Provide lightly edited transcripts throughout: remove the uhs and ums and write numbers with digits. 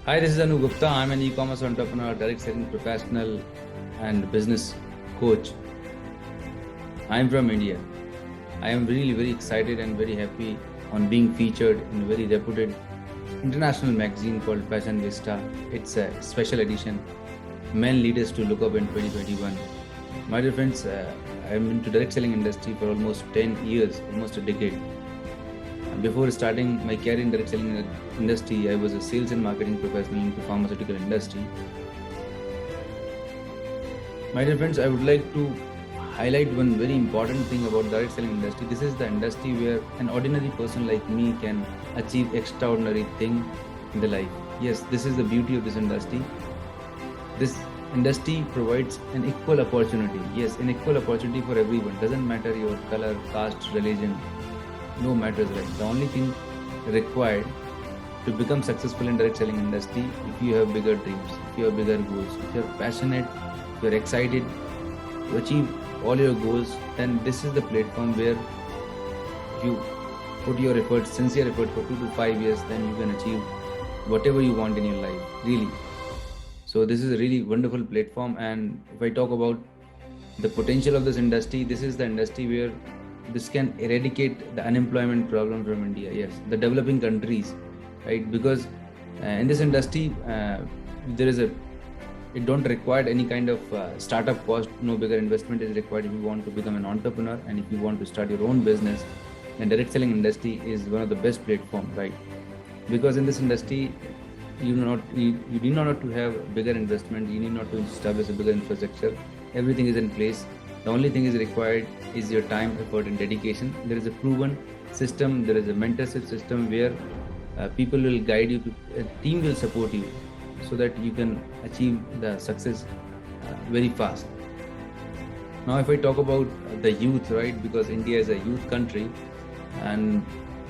Hi, this is Anu Gupta. I'm an e-commerce entrepreneur, direct selling professional, and business coach. I'm from India. I am really very excited and very happy on being featured in a very reputed international magazine called Fashion Vista. It's a special edition, Men Leaders to Look Up in 2021. My dear friends, I'm into direct selling industry for almost 10 years, almost a decade. Before starting my career in direct selling industry, I was a sales and marketing professional into pharmaceutical industry. My dear friends, I would like to highlight one very important thing about direct selling industry. This is the industry where an ordinary person like me can achieve extraordinary thing in the life. Yes, this is the beauty of this industry. This industry provides an equal opportunity. Yes, an equal opportunity for everyone. Doesn't matter your color, caste, religion, no matters, right? The only thing required to become successful in direct selling industry, if you have bigger dreams, if you have bigger goals, if you're passionate, if you're excited to achieve all your goals, then this is the platform where you put your efforts, sincere effort for 2 to 5 years, then you can achieve whatever you want in your life, really. So this is a really wonderful platform. And if I talk about the potential of this industry, this is the industry where this can eradicate the unemployment problem from India. Yes, the developing countries, right? Because in this industry, it don't require any kind of startup cost. No bigger investment is required if you want to become an entrepreneur, and if you want to start your own business. And direct selling industry is one of the best platform, right? Because in this industry, you do not have to have bigger investment. You need not to establish a bigger infrastructure. Everything is in place. The only thing is required is your time, effort, and dedication. There is a proven system. There is a mentorship system where people will guide you. A team will support you so that you can achieve the success very fast. Now, if I talk about the youth, right? Because India is a youth country, and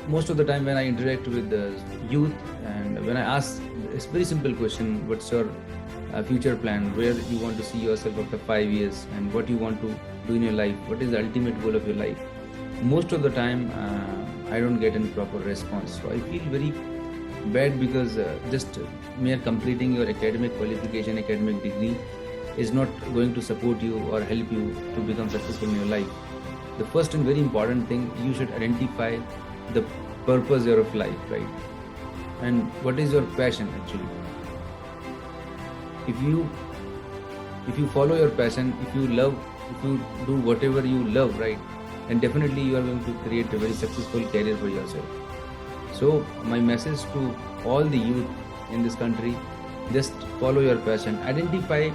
most of the time when I interact with the youth and when I ask a very simple question, what's your future plan, where you want to see yourself after 5 years, and what you want to do in your life, what is the ultimate goal of your life, most of the time I don't get any proper response. So I feel very bad because just mere completing your academic qualification, academic degree is not going to support you or help you to become successful in your life. The first and very important thing, you should identify the purpose of life, right? And what is your passion actually? If you follow your passion, if you do whatever you love, right, then definitely you are going to create a very successful career for yourself. So my message to all the youth in this country, just follow your passion, identify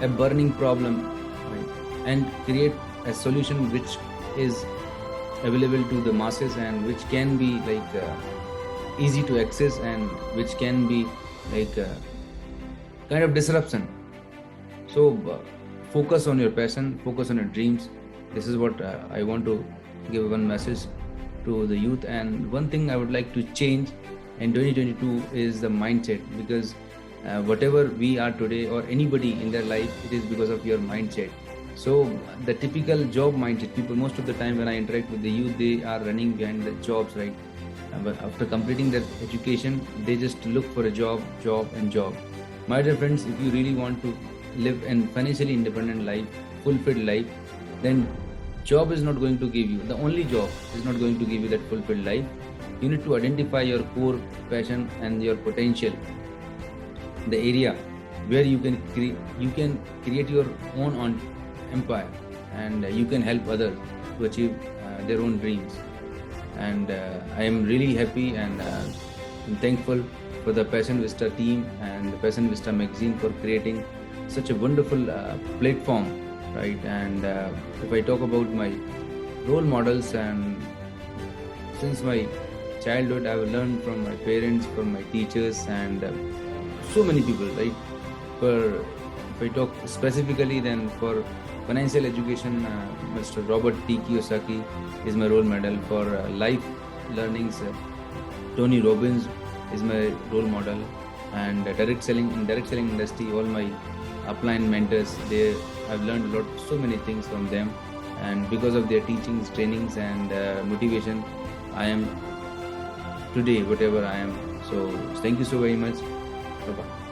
a burning problem, right, and create a solution which is available to the masses and which can be easy to access and which can be kind of disruption. So focus on your passion, focus on your dreams. This is what I want to give one message to the youth. And one thing I would like to change in 2022 is the mindset, because whatever we are today or anybody in their life, it is because of your mindset. So the typical job mindset, people most of the time when I interact with the youth, they are running behind the jobs, right? But after completing their education, they just look for a job. My dear friends, if you really want to live a financially independent life, fulfilled life, then job is not going to give you, the only job is not going to give you that fulfilled life. You need to identify your core passion and your potential, the area where you can create your own empire, and you can help others to achieve their own dreams. And I am really happy and thankful for the Fashion Vista team and the Fashion Vista magazine for creating such a wonderful platform, right? And if I talk about my role models, and since my childhood, I have learned from my parents, from my teachers, and so many people, right? If I talk specifically, then for financial education, Mr. Robert T. Kiyosaki is my role model. For life learnings, Tony Robbins is my role model. And direct selling industry, all my upline mentors, I've learned a lot, so many things from them. And because of their teachings, trainings, and motivation, I am today whatever I am. So thank you so very much. Bye bye.